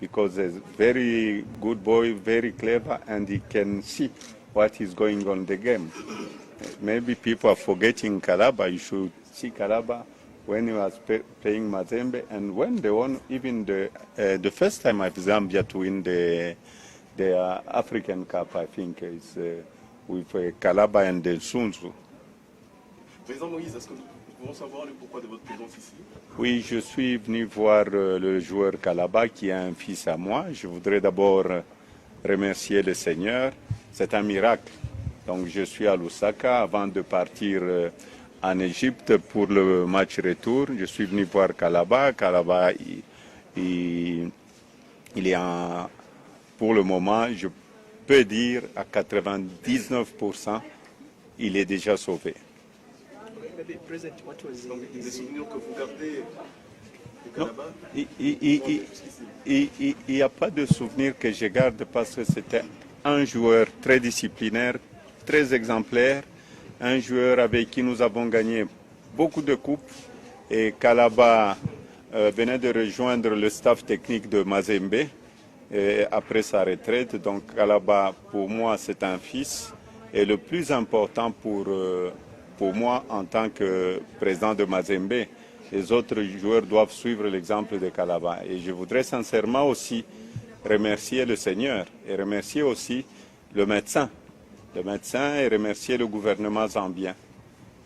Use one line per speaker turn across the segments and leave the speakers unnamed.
because he's a very good boy, very clever, and he can see what is going on in the game. Maybe people are forgetting Kalaba. You should see Kalaba when he was playing Mazembe, and when they won even the first time of Zambia to win the African Cup, I think, is with Kalaba and Sunzu.
Président Moïse, est-ce que nous pouvons savoir le pourquoi de votre présence ici?
Oui, je suis venu voir le joueur Kalaba qui est un fils à moi. Je voudrais d'abord remercier le Seigneur. C'est un miracle. Donc je suis à Lusaka avant de partir en Égypte pour le match retour. Je suis venu voir Kalaba. Kalaba, il est pour le moment, je peux dire à 99%, il est déjà sauvé.
Donc, des souvenirs que vous gardez de Kalaba?
Il n'y a pas de souvenir que je garde parce que c'était un joueur très disciplinaire, très exemplaire, un joueur avec qui nous avons gagné beaucoup de coupes. Et Kalaba venait de rejoindre le staff technique de Mazembe après sa retraite. Donc Kalaba, pour moi, c'est un fils. Et le plus important pour moi, en tant que président de Mazembe, les autres joueurs doivent suivre l'exemple de Kalaba. Et je voudrais sincèrement aussi remercier le Seigneur et remercier aussi le médecin et remercier le gouvernement zambien.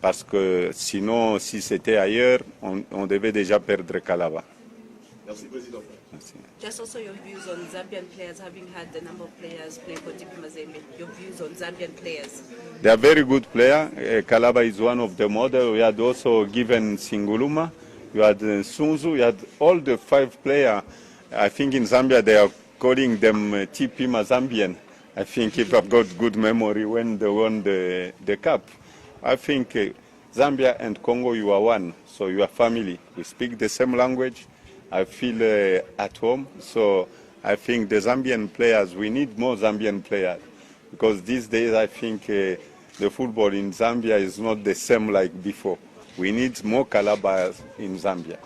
Parce que sinon, si c'était ailleurs, on devait déjà perdre Kalaba.
Merci, Président.
Merci.
Just also your views on Zambian players, having had the number of players play for TP Mazembe. Your views on Zambian players?
They are very good players. Kalaba is one of the models. We had also given Singuluma. You had Sunzu. You had all the 5 players. I think in Zambia they are calling them TP Mazambian. I think if I've got good memory when they won the cup. I think Zambia and Congo, you are one. So you are family. We speak the same language. I feel at home. So I think the Zambian players, we need more Zambian players. Because these days I think the football in Zambia is not the same like before. We need more Kalabas in Zambia.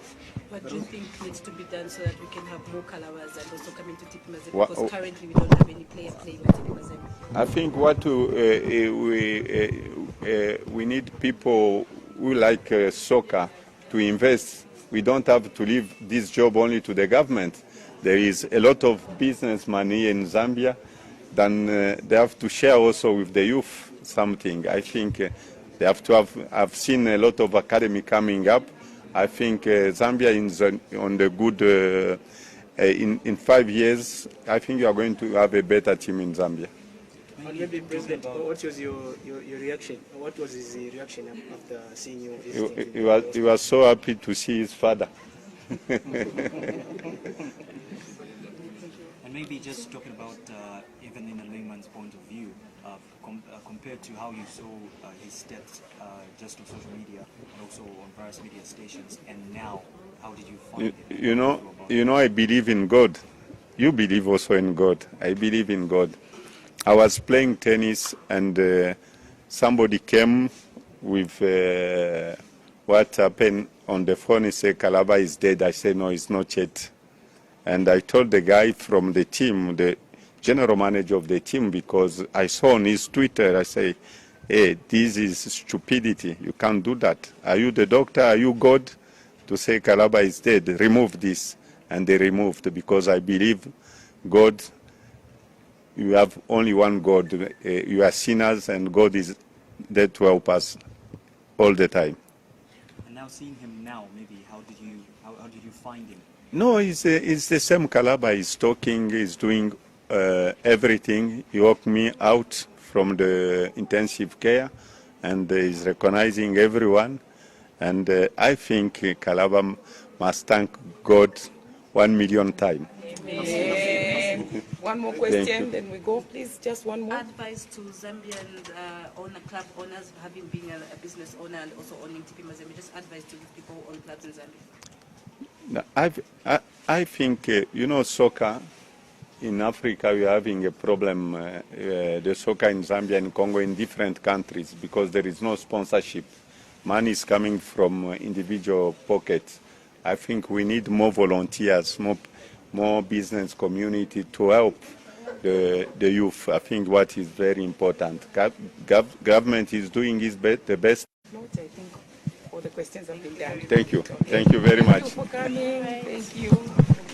What do you think needs to be done so that we can have more Kalabas and also come into TP Mazembe?
What,
because currently we don't have any player playing at TP Mazembe.
I think what we need people who like soccer to invest. We don't have to leave this job only to the government. There is a lot of business money in Zambia. Then they have to share also with the youth something. I think they have to have. I've seen a lot of academy coming up. I think Zambia is on the good. In 5 years, I think you are going to have a better team in Zambia.
Maybe, President, what was your reaction? What was his reaction after seeing you visiting?
He was so happy to see his father.
And maybe just talking about, even in a layman's point of view, compared to how you saw his steps just on social media and also on various media stations, and now, how did you find it?
You know, I believe in God. You believe also in God. I believe in God. I was playing tennis and somebody came with what happened on the phone. He said, Kalaba is dead. I said, no, he's not yet. And I told the guy from the team, the general manager of the team, because I saw on his Twitter, I say, hey, this is stupidity. You can't do that. Are you the doctor? Are you God? To say Kalaba is dead, remove this. And they removed, because I believe God, you have only one God. You are sinners, and God is there to help us all the time.
And now seeing him now, maybe how did you find him?
No, it's the same Kalaba. He's talking, he's doing everything. He walked me out from the intensive care, and he's recognizing everyone. And I think Kalaba must thank God 1,000,000 times.
One more question, then we go, please. Just one more.
Advice to Zambian club owners, having been a business owner and also owning TP Mazembe. Just advice to people who own clubs in Zambia.
I think, soccer in Africa, we are having a problem, the soccer in Zambia and Congo, in different countries, because there is no sponsorship. Money is coming from individual pockets. I think we need more volunteers, more more business community to help the youth. I think what is very important. Government is doing the best.
No, I think all the questions have been done.
Thank you. Thank you very much.
Thank you for coming. Thank you.